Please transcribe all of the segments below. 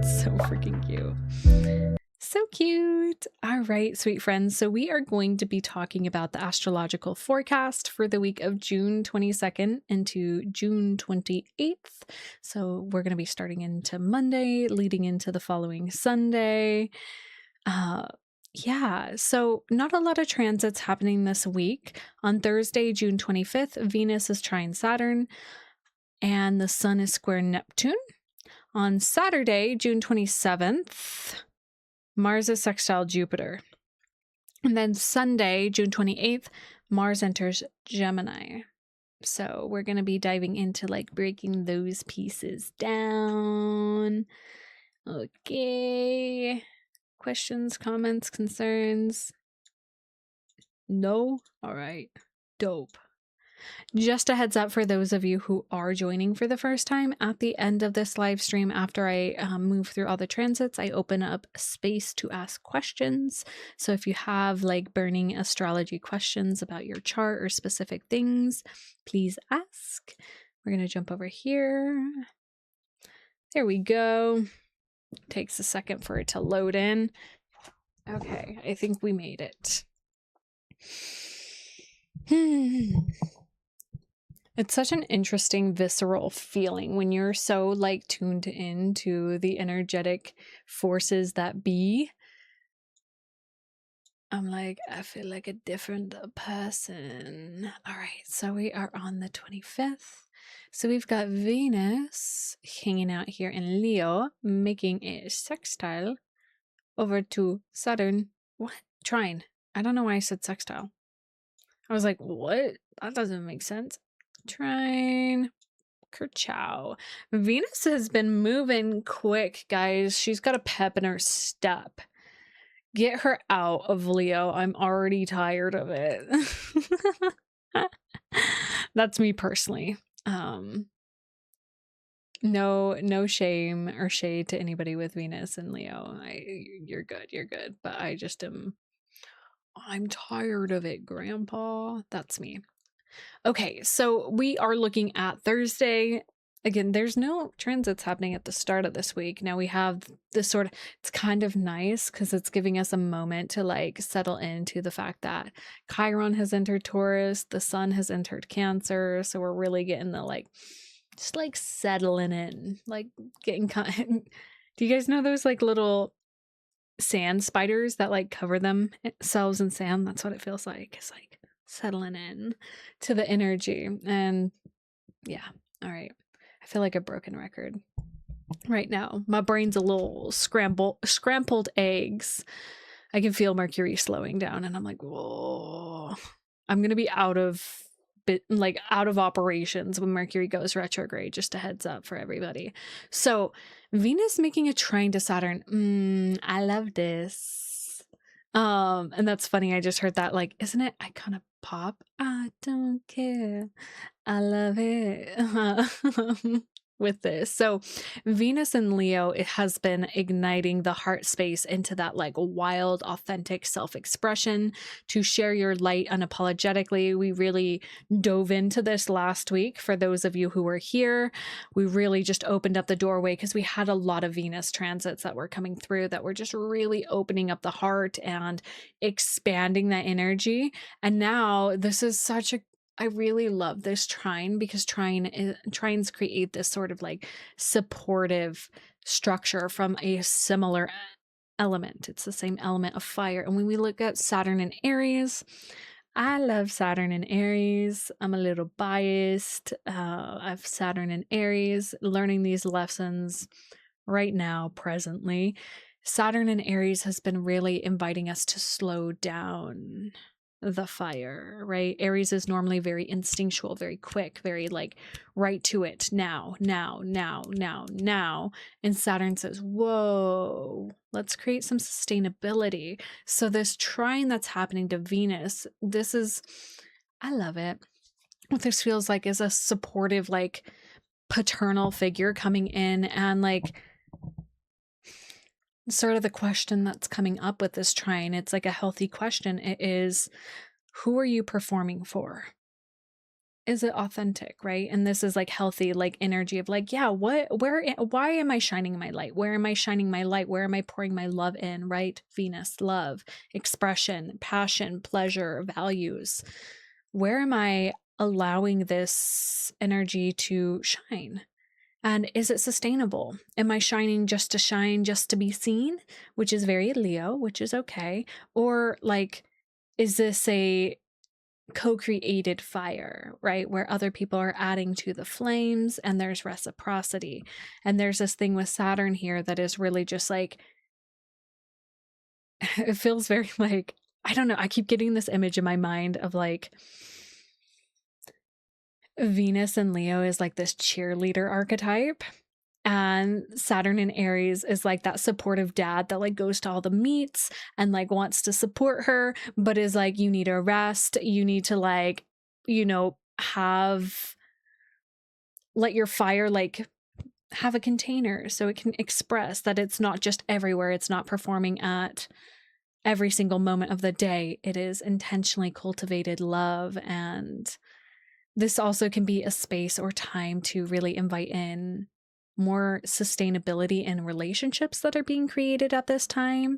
So freaking cute. So cute. All right, sweet friends. So we are going to be talking about the astrological forecast for the week of June 22nd into June 28th. So we're going to be starting into Monday, leading into the following Sunday. Yeah, so not a lot of transits happening this week. On Thursday, June 25th, Venus is trine Saturn and the Sun is square Neptune. On Saturday, June 27th, Mars is sextile Jupiter. And then Sunday, June 28th, Mars enters Gemini. So we're going to be diving into like breaking those pieces down. Okay. Questions, comments, concerns? No? All right. Dope. Just a heads up for those of you who are joining for the first time, at the end of this live stream, after I move through all the transits, I open up a space to ask questions. So if you have like burning astrology questions about your chart or specific things, please ask. We're going to jump over here. There we go. Takes a second for it to load in. Okay, I think we made it. It's such an interesting visceral feeling when you're so like tuned into the energetic forces that be. I'm like, I feel like a different person. All right, so we are on the 25th. So we've got Venus hanging out here in Leo, making a sextile over to Saturn. What? Trine. I don't know why I said sextile. I was like, what? That doesn't make sense. Trine. Kerchow. Venus has been moving quick, guys. She's got a pep in her step. Get her out of Leo. I'm already tired of it. That's me personally. No shame or shade to anybody with Venus and Leo. You're good. But I'm tired of it, Grandpa. That's me. Okay, so we are looking at Thursday. Again, there's no transits happening at the start of this week. Now we have this sort of, it's kind of nice because it's giving us a moment to like settle into the fact that Chiron has entered Taurus, the Sun has entered Cancer. So we're really getting the like, just like settling in, like getting kind. Do you guys know those like little sand spiders that like cover themselves in sand? That's what it feels like. It's like settling in to the energy. And yeah, all right. I feel like a broken record right now. My brain's a little scrambled eggs. I can feel Mercury slowing down and I'm like, whoa, I'm gonna be out of operations when Mercury goes retrograde. Just a heads up for everybody. So Venus making a trine to Saturn. I love this. And that's funny. I just heard that, like, isn't it iconic pop? I don't care. I love it. With this. So Venus in Leo, it has been igniting the heart space into that like wild, authentic self-expression, to share your light unapologetically. We really dove into this last week. For those of you who were here, we really just opened up the doorway because we had a lot of Venus transits that were coming through that were just really opening up the heart and expanding that energy. And now this is such a, I really love this trine because trines create this sort of like supportive structure from a similar element. It's the same element of fire. And when we look at Saturn and Aries, I love Saturn and Aries. I'm a little biased. I have Saturn and Aries, learning these lessons right now, presently. Saturn and Aries has been really inviting us to slow down the fire, right? Aries is normally very instinctual, very quick, very like right to it. Now. And Saturn says, whoa, let's create some sustainability. So this trine that's happening to Venus, this is, I love it. What this feels like is a supportive, like paternal figure coming in, and like sort of the question that's coming up with this trine, it's like a healthy question. It is, who are you performing for? is it authentic, right? And this is like healthy, like energy of like, yeah, why am I shining my light? Where am I shining my light? Where am I pouring my love in, right? Venus, love, expression, passion, pleasure, values. Where am I allowing this energy to shine? And is it sustainable? Am I shining just to shine, just to be seen, which is very Leo, which is okay? Or like, is this a co-created fire, right? Where other people are adding to the flames and there's reciprocity. And there's this thing with Saturn here that is really just like, it feels very like, I don't know, I keep getting this image in my mind of like, Venus and Leo is like this cheerleader archetype. And Saturn in Aries is like that supportive dad that like goes to all the meets and like wants to support her, but is like, you need a rest. You need to like, you know, let your fire like have a container so it can express that it's not just everywhere. It's not performing at every single moment of the day. It is intentionally cultivated love. And this also can be a space or time to really invite in more sustainability in relationships that are being created at this time.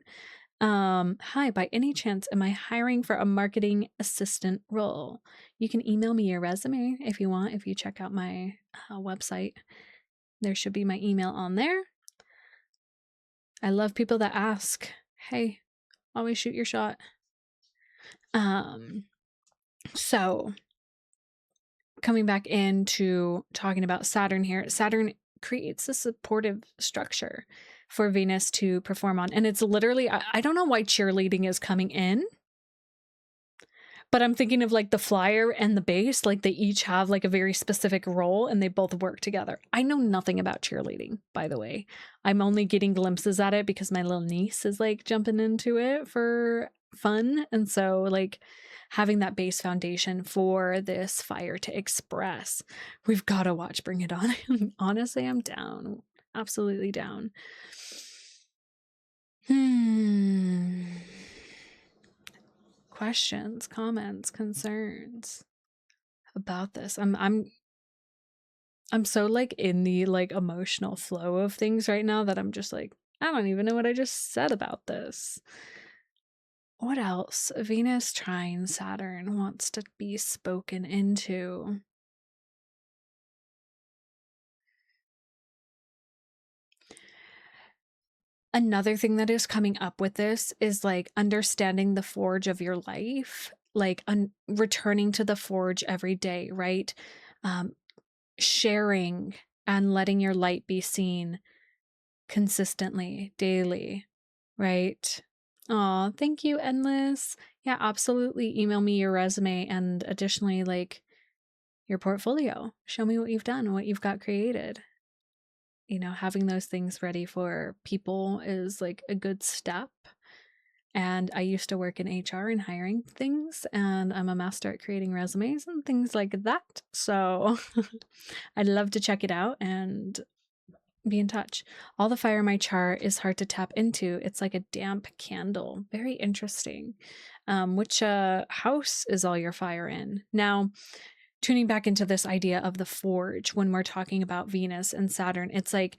Hi, by any chance, am I hiring for a marketing assistant role? You can email me your resume if you want. If you check out my website, there should be my email on there. I love people that ask. Hey, always shoot your shot. So coming back into talking about Saturn here, Saturn creates a supportive structure for Venus to perform on. And it's literally, I don't know why cheerleading is coming in, but I'm thinking of like the flyer and the base, like they each have like a very specific role and they both work together. I know nothing about cheerleading, by the way. I'm only getting glimpses at it because my little niece is like jumping into it for fun. And so like having that base foundation for this fire to express, we've got to watch Bring It On. Honestly, I'm down. Absolutely down. Questions, comments, concerns about this? I'm so like in the like emotional flow of things right now that I'm just like, I don't even know what I just said about this. What else? Venus trine Saturn wants to be spoken into. Another thing that is coming up with this is like understanding the forge of your life, like returning to the forge every day, right? Sharing and letting your light be seen consistently, daily, right? Oh, thank you, Endless. Yeah, absolutely. Email me your resume and additionally, like your portfolio. Show me what you've done, what you've got created. You know, having those things ready for people is like a good step. And I used to work in HR and hiring things, and I'm a master at creating resumes and things like that. So I'd love to check it out and be in touch. All the fire in my chart is hard to tap into. It's like a damp candle. Very interesting. Which house is all your fire in? Now, tuning back into this idea of the forge when we're talking about Venus and Saturn, it's like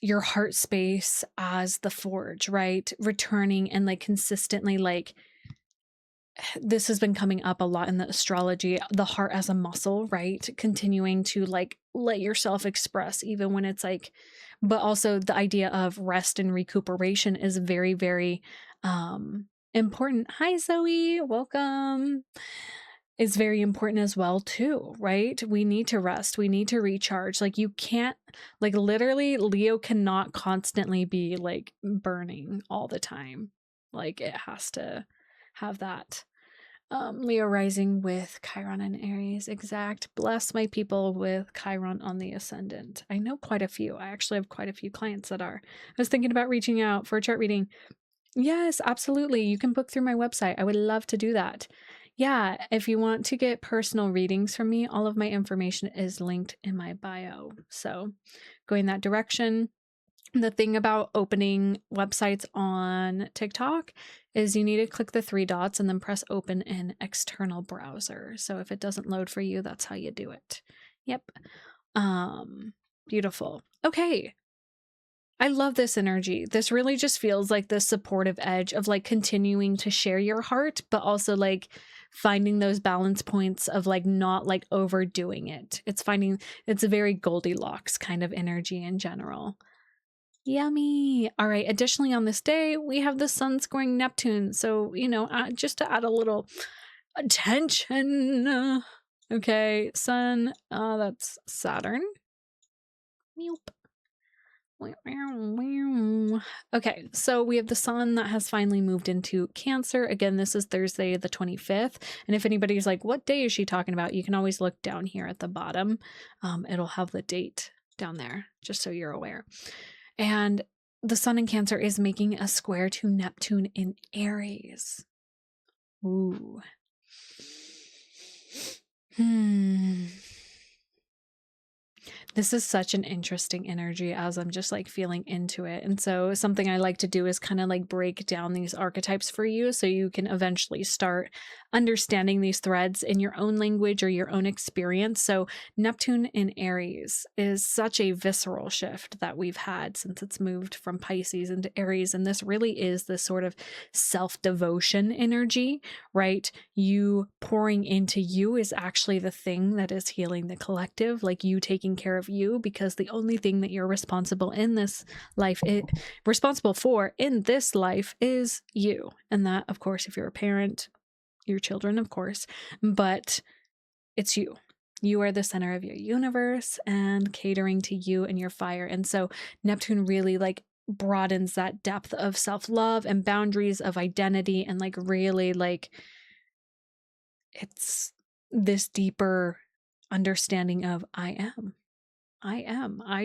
your heart space as the forge, right? Returning and like consistently, like this has been coming up a lot in the astrology, the heart as a muscle, right? Continuing to like let yourself express even when it's like, but also the idea of rest and recuperation is very, very important. Hi, Zoe. Welcome. Is very important as well too, right? We need to rest. We need to recharge. Like you can't, like literally Leo cannot constantly be like burning all the time. Like it has to have that. Leo rising with Chiron and Aries. Exact. Bless my people with Chiron on the ascendant. I know quite a few. I actually have quite a few clients that are. I was thinking about reaching out for a chart reading. Yes, absolutely. You can book through my website. I would love to do that. Yeah, if you want to get personal readings from me, all of my information is linked in my bio. So going that direction. The thing about opening websites on TikTok is you need to click the 3 dots and then press open in external browser. So if it doesn't load for you, that's how you do it. Yep. Beautiful. Okay. I love this energy. This really just feels like the supportive edge of like continuing to share your heart, but also like finding those balance points of like not like overdoing it. It's a very Goldilocks kind of energy in general. Yummy. All right. Additionally, on this day, we have the sun squaring Neptune. So, just to add a little attention. Okay. Sun, that's Saturn. Nope. Okay, so we have the sun that has finally moved into Cancer. Again, this is Thursday the 25th. And if anybody's like, what day is she talking about? You can always look down here at the bottom. It'll have the date down there, just so you're aware. And the sun in Cancer is making a square to Neptune in Aries. Ooh. This is such an interesting energy as I'm just like feeling into it. And so something I like to do is kind of like break down these archetypes for you so you can eventually start understanding these threads in your own language or your own experience. So Neptune in Aries is such a visceral shift that we've had since it's moved from Pisces into Aries. And this really is this sort of self-devotion energy, right? You pouring into you is actually the thing that is healing the collective, like you taking care of you, because the only thing that you're responsible for in this life is you. And that, of course, if you're a parent, your children, of course, but it's you. You are the center of your universe and catering to you and your fire. And so Neptune really like broadens that depth of self-love and boundaries of identity, and like really like it's this deeper understanding of I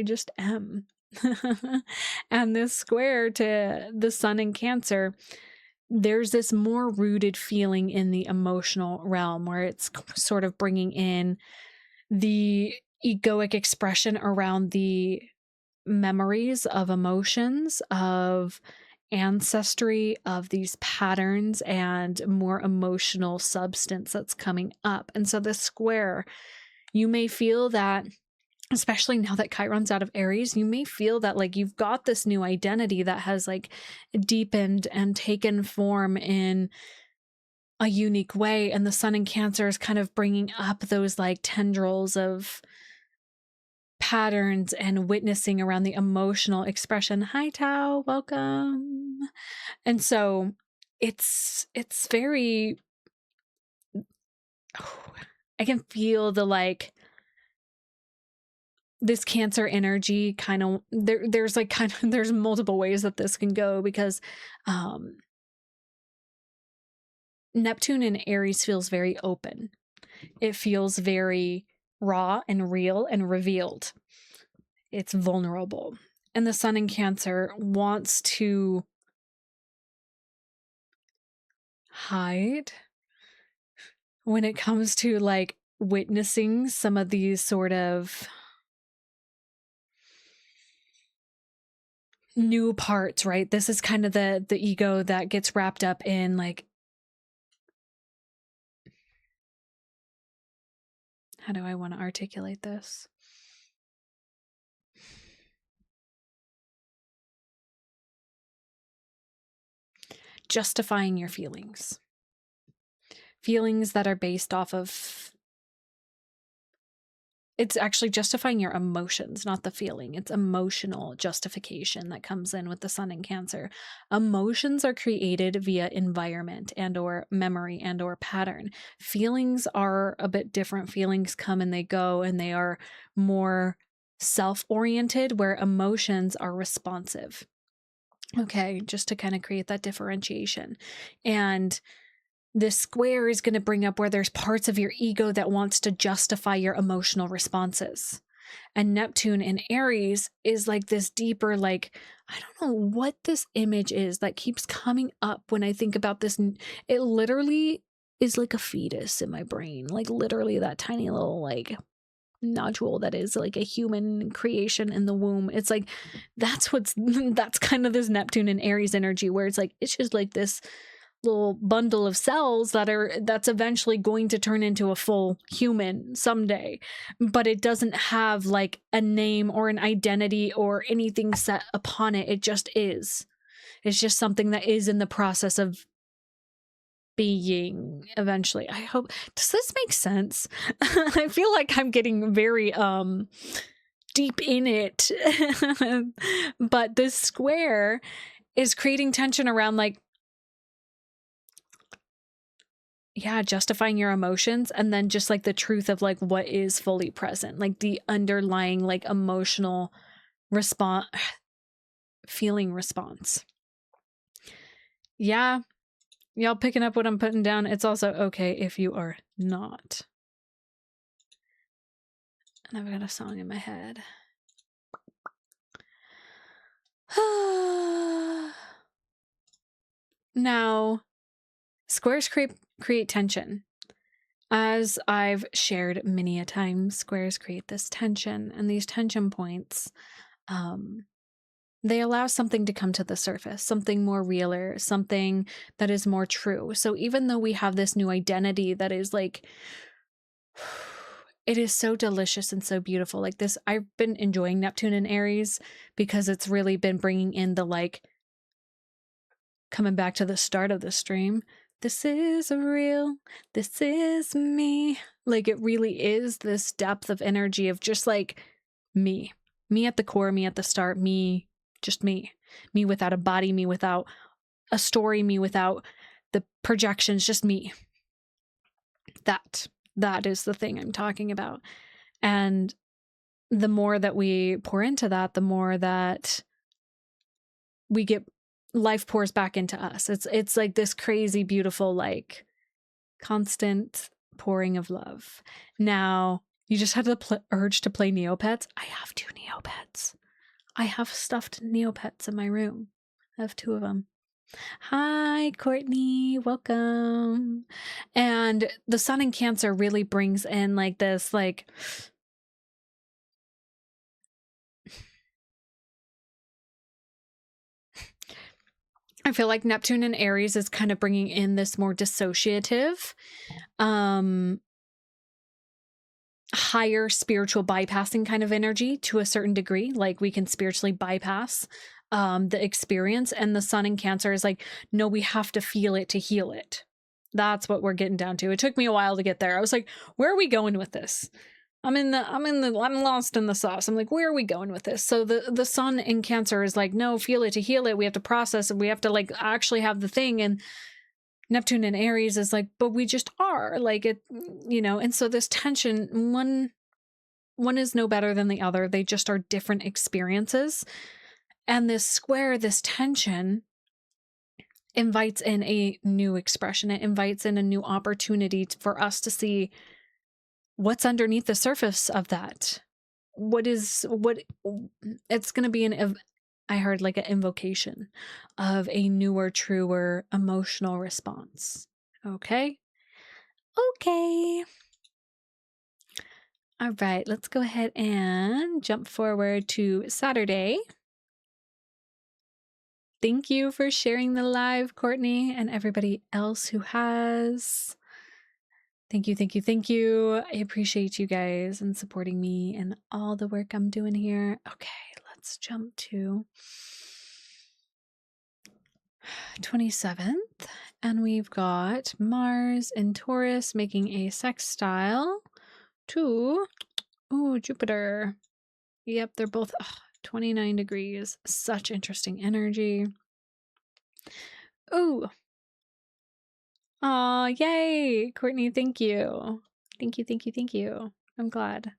just am. And this square to the sun in Cancer, there's this more rooted feeling in the emotional realm where it's sort of bringing in the egoic expression around the memories of emotions, of ancestry, of these patterns, and more emotional substance that's coming up. And so this square, you may feel that, especially now that Chiron's out of Aries, you may feel that like you've got this new identity that has like deepened and taken form in a unique way. And the sun in Cancer is kind of bringing up those like tendrils of patterns and witnessing around the emotional expression. Hi, Tao, welcome. And so it's very, I can feel the like, this Cancer energy kind of there's like kind of there's multiple ways that this can go, because Neptune in Aries feels very open. It feels very raw and real and revealed. It's vulnerable. And the sun in Cancer wants to hide when it comes to like witnessing some of these sort of new parts, right? This is kind of the ego that gets wrapped up in like, how do I want to articulate this? Justifying your feelings that are based off of, it's actually justifying your emotions, not the feeling. It's emotional justification that comes in with the sun in Cancer. Emotions are created via environment and or memory and or pattern. Feelings are a bit different. Feelings come and they go, and they are more self-oriented, where emotions are responsive. Okay, just to kind of create that differentiation. And this square is going to bring up where there's parts of your ego that wants to justify your emotional responses. And Neptune in Aries is like this deeper, like, I don't know what this image is that keeps coming up when I think about this. It literally is like a fetus in my brain, like literally that tiny little like nodule that is like a human creation in the womb. It's like, that's kind of this Neptune and Aries energy, where it's like, it's just like this little bundle of cells that's eventually going to turn into a full human someday, but it doesn't have like a name or an identity or anything set upon it. It just is. It's just something that is in the process of being eventually. I hope, does this make sense? I feel like I'm getting very deep in it. But this square is creating tension around like, yeah, justifying your emotions, and then just like the truth of like what is fully present, like the underlying like emotional response, feeling response. Yeah, y'all picking up what I'm putting down. It's also okay if you are not. And I've got a song in my head. Now, squares create tension. As I've shared many a time, squares create this tension, and these tension points, they allow something to come to the surface, something more realer, something that is more true. So even though we have this new identity that is like, it is so delicious and so beautiful. Like this, I've been enjoying Neptune and Aries because it's really been bringing in the like, coming back to the start of the stream, this is real, this is me. Like it really is this depth of energy of just like me at the core, me at the start, me, just me without a body, me without a story, me without the projections, just me. That is the thing I'm talking about. And the more that we pour into that, the more that we get, life pours back into us. It's like this crazy, beautiful, like constant pouring of love. Now, you just have the urge to play Neopets. I have 2 Neopets. I have stuffed Neopets in my room. I have 2 of them. Hi, Courtney. Welcome. And the sun in Cancer really brings in like this, like, I feel like Neptune and Aries is kind of bringing in this more dissociative, higher spiritual bypassing kind of energy to a certain degree. Like we can spiritually bypass the experience, and the sun in Cancer is like, no, we have to feel it to heal it. That's what we're getting down to. It took me a while to get there. I was like, where are we going with this? I'm lost in the sauce. I'm like, where are we going with this? So the sun in Cancer is like, no, feel it to heal it. We have to process it. We have to like actually have the thing. And Neptune and Aries is like, but we just are like it, you know? And so this tension, one is no better than the other. They just are different experiences. And this square, this tension invites in a new expression. It invites in a new opportunity for us to see what's underneath the surface of that. It's going to be I heard like an invocation of a newer, truer emotional response. Okay. All right, let's go ahead and jump forward to Saturday. Thank you for sharing the live, Courtney, and everybody else who has. Thank you. I appreciate you guys and supporting me and all the work I'm doing here. Okay, let's jump to 27th. And we've got Mars and Taurus making a sextile to Jupiter. Yep, they're both 29 degrees. Such interesting energy. Oh, aw, yay, Courtney, thank you. Thank you. I'm glad.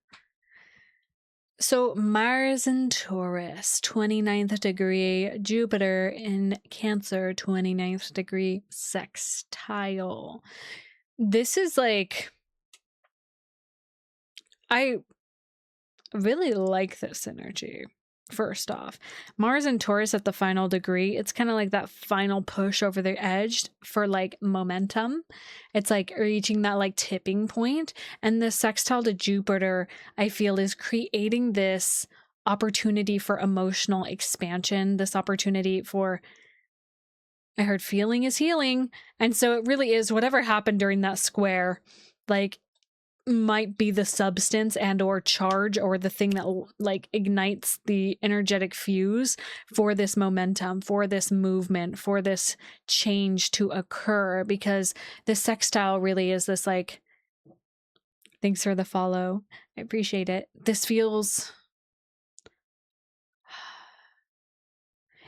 So Mars in Taurus, 29th degree, Jupiter in Cancer, 29th degree sextile. This is like, I really like this energy. First off, Mars and Taurus at the final degree, it's kind of like that final push over the edge for like momentum. It's like reaching that like tipping point. And this sextile to Jupiter, I feel, is creating this opportunity for emotional expansion, this opportunity for, I heard feeling is healing. And so it really is whatever happened during that square, like, might be the substance and or charge or the thing that like ignites the energetic fuse for this momentum, for this movement, for this change to occur, because the sextile really is this like, thanks for the follow, I appreciate it. This feels,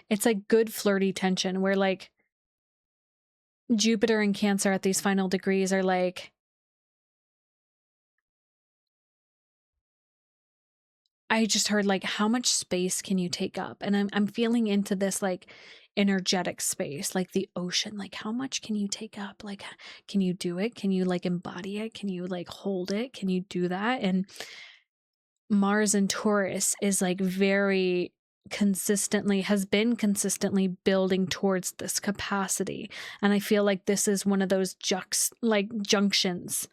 it's like good flirty tension where like Jupiter and Cancer at these final degrees are like, I just heard like, how much space can you take up? And I'm feeling into this like energetic space, like the ocean. Like, how much can you take up? Like, can you do it? Can you like embody it? Can you like hold it? Can you do that? And Mars and Taurus is like very consistently, has been consistently building towards this capacity. And I feel like this is one of those junctions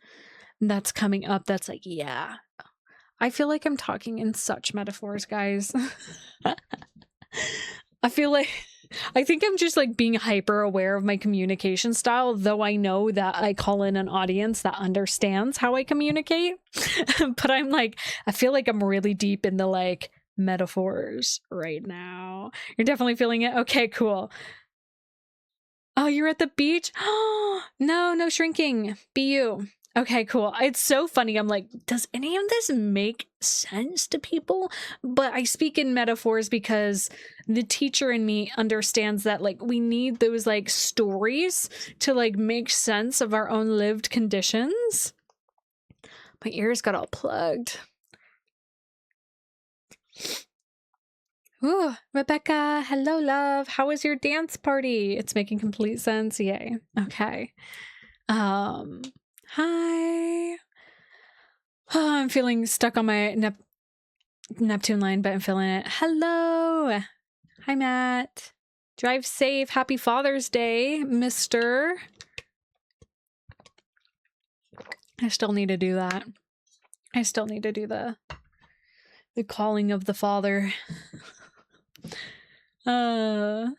that's coming up that's like, yeah. I feel like I'm talking in such metaphors, guys. I think I'm just like being hyper aware of my communication style, though I know that I call in an audience that understands how I communicate. But I'm like, I feel like I'm really deep in the like metaphors right now. You're definitely feeling it? Okay, cool. Oh, you're at the beach? Oh, no shrinking. Be you. Okay, cool. It's so funny. I'm like, does any of this make sense to people? But I speak in metaphors because the teacher in me understands that like we need those like stories to like make sense of our own lived conditions. My ears got all plugged. Ooh, Rebecca, hello, love. How was your dance party? It's making complete sense. Yay. Okay. Hi. Oh, I'm feeling stuck on my Neptune line, but I'm feeling it. Hello. Hi, Matt. Drive safe. Happy Father's Day, mister. I still need to do that. I still need to do the calling of the father. Now,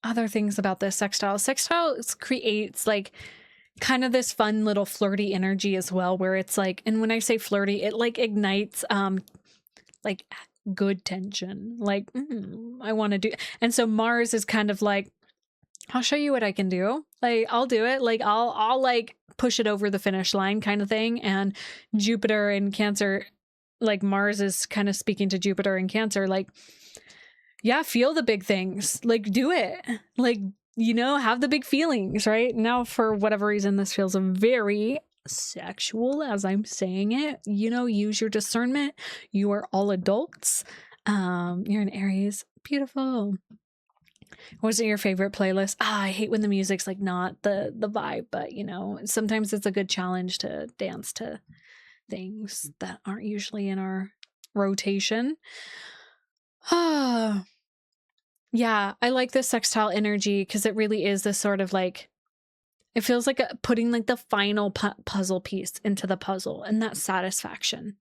other things about this sextile. Sextiles creates like kind of this fun little flirty energy as well, where it's like, and when I say flirty, it like ignites like good tension, like I want to do. And so Mars is kind of like, I'll show you what I can do, like I'll do it, like I'll like push it over the finish line kind of thing. And Jupiter and Cancer, like Mars is kind of speaking to Jupiter and Cancer, like, yeah, feel the big things, like do it, like, you know, have the big feelings, right? Now, for whatever reason, this feels very sexual as I'm saying it. You know, use your discernment. You are all adults. You're an Aries. Beautiful. What was your favorite playlist? I hate when the music's like not the vibe, but you know, sometimes it's a good challenge to dance to things that aren't usually in our rotation. Yeah, I like this sextile energy because it really is this sort of like, it feels like putting like the final puzzle piece into the puzzle and that satisfaction.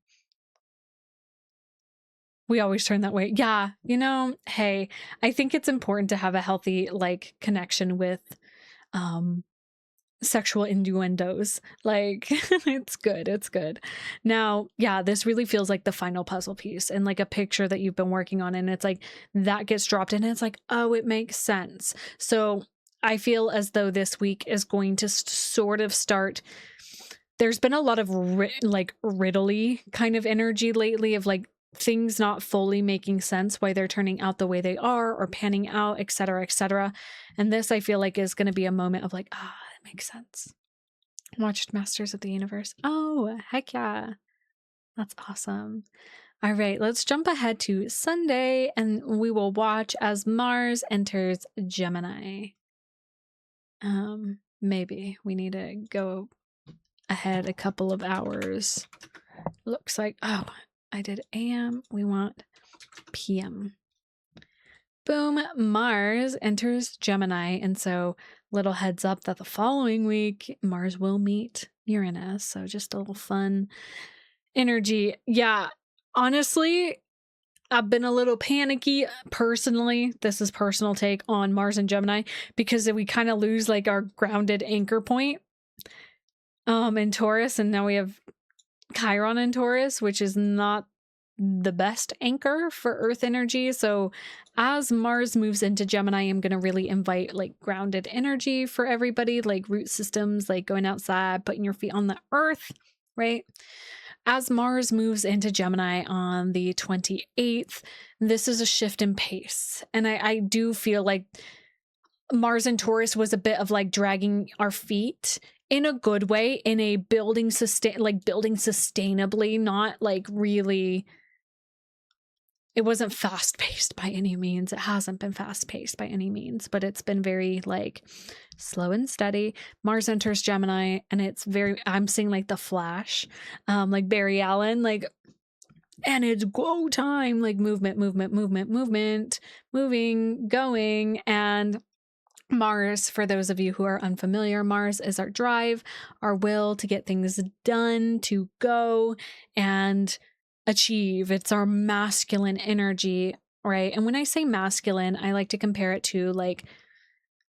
We always turn that way. Yeah, you know, hey, I think it's important to have a healthy like connection with sexual innuendos. Like it's good. Now, yeah, this really feels like the final puzzle piece and like a picture that you've been working on, and it's like that gets dropped in and it's like, oh, it makes sense. So I feel as though this week is going to sort of start. There's been a lot of like riddly kind of energy lately of like things not fully making sense, why they're turning out the way they are or panning out, etc., etc. And this I feel like is going to be a moment of like, it makes sense. Watched Masters of the Universe. Oh, heck yeah. That's awesome. All right, let's jump ahead to Sunday and we will watch as Mars enters Gemini. Maybe we need to go ahead a couple of hours. Looks like, oh, I did AM. We want PM. Boom, Mars enters Gemini. And so little heads up that the following week, Mars will meet Uranus. So just a little fun energy. Yeah, honestly, I've been a little panicky personally. This is personal take on Mars and Gemini, because we kind of lose like our grounded anchor point in Taurus, and now we have Chiron in Taurus, which is not the best anchor for Earth energy. So as Mars moves into Gemini, I'm going to really invite like grounded energy for everybody, like root systems, like going outside, putting your feet on the earth, right? As Mars moves into Gemini on the 28th, this is a shift in pace. And I do feel like Mars and Taurus was a bit of like dragging our feet in a good way, in a building sustainably, not like really. It wasn't fast paced by any means. It hasn't been fast paced by any means, but it's been very like slow and steady. Mars enters Gemini, and it's very, I'm seeing like the Flash, like Barry Allen, like, and it's go time, like movement, moving, going. And Mars, for those of you who are unfamiliar, Mars is our drive, our will to get things done, to go and achieve. It's our masculine energy, right? And when I say masculine, I like to compare it to like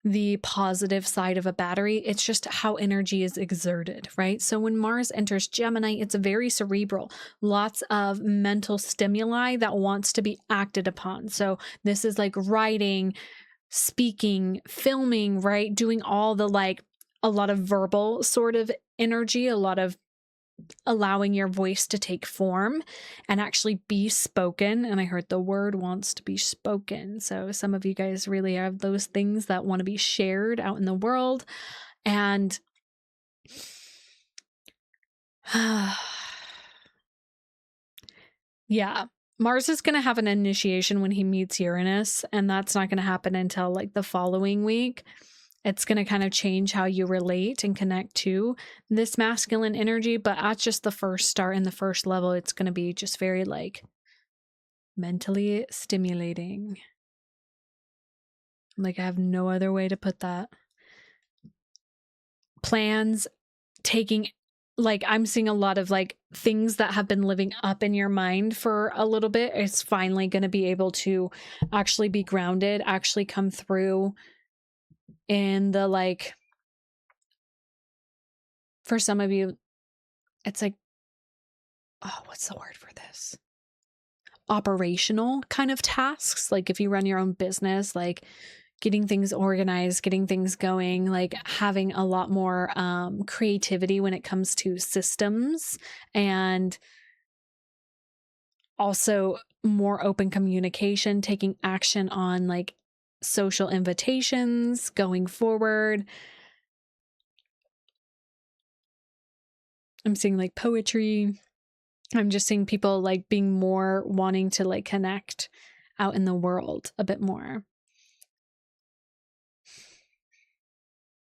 the positive side of a battery. It's just how energy is exerted, right? So when Mars enters Gemini, it's very cerebral, lots of mental stimuli that wants to be acted upon. So this is like writing, speaking, filming, right? Doing all the like a lot of verbal sort of energy, a lot of allowing your voice to take form and actually be spoken. And I heard the word wants to be spoken. So some of you guys really have those things that want to be shared out in the world. And yeah, Mars is going to have an initiation when he meets Uranus, and that's not going to happen until like the following week. It's going to kind of change how you relate and connect to this masculine energy. But at just the first start in the first level, it's going to be just very like mentally stimulating. Like I have no other way to put that. Plans, taking, like I'm seeing a lot of like things that have been living up in your mind for a little bit. It's finally going to be able to actually be grounded, actually come through. And the like, for some of you, it's like, oh, what's the word for this? Operational kind of tasks. Like if you run your own business, like getting things organized, getting things going, like having a lot more creativity when it comes to systems, and also more open communication, taking action on like social invitations going forward. I'm seeing like poetry. I'm just seeing people like being more wanting to like connect out in the world a bit more.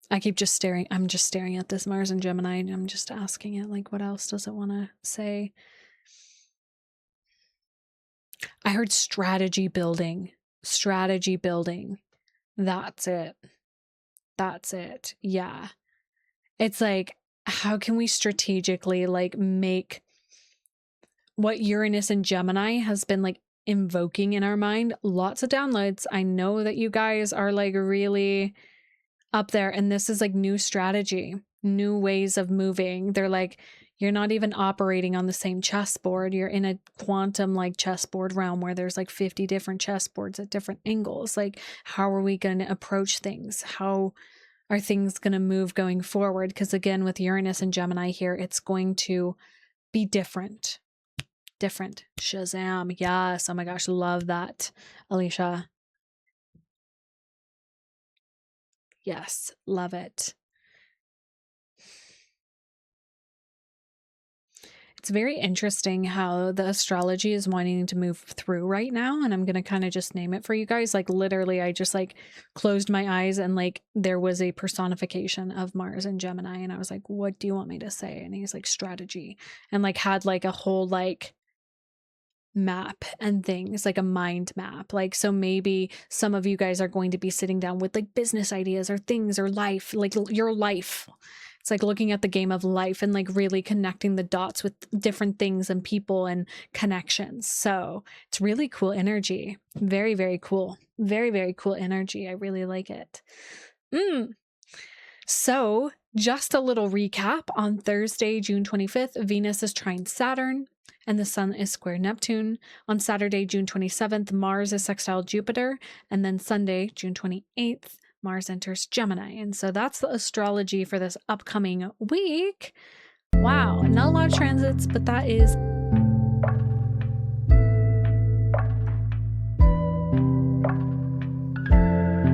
I keep just staring. I'm just staring at this Mars and Gemini, and I'm just asking it like, what else does it want to say? I heard strategy building. Strategy building. That's it. That's it. Yeah. It's like, how can we strategically like make what Uranus and Gemini has been like invoking in our mind? Lots of downloads. I know that you guys are like really up there, and this is like new strategy, new ways of moving. They're like, you're not even operating on the same chessboard. You're in a quantum like chessboard realm where there's like 50 different chessboards at different angles. Like, how are we going to approach things? How are things going to move going forward? Because again, with Uranus and Gemini here, it's going to be different. Different. Shazam. Yes. Oh my gosh. Love that, Alicia. Yes. Love it. It's very interesting how the astrology is wanting to move through right now. And I'm going to kind of just name it for you guys. Like literally, I just like closed my eyes and like there was a personification of Mars and Gemini. And I was like, what do you want me to say? And he's like, strategy. And like had like a whole like map and things, like a mind map. Like, so maybe some of you guys are going to be sitting down with like business ideas or things or life, like your life. It's It's like looking at the game of life and like really connecting the dots with different things and people and connections. So it's really cool energy. Very, very cool. Very, very cool energy. I really like it. So just a little recap. On Thursday, June 25th, Venus is trine Saturn and the sun is square Neptune. On Saturday, June 27th, Mars is sextile Jupiter. And then Sunday, June 28th, Mars enters Gemini. And so that's the astrology for this upcoming week. Wow, not a lot of transits, but that is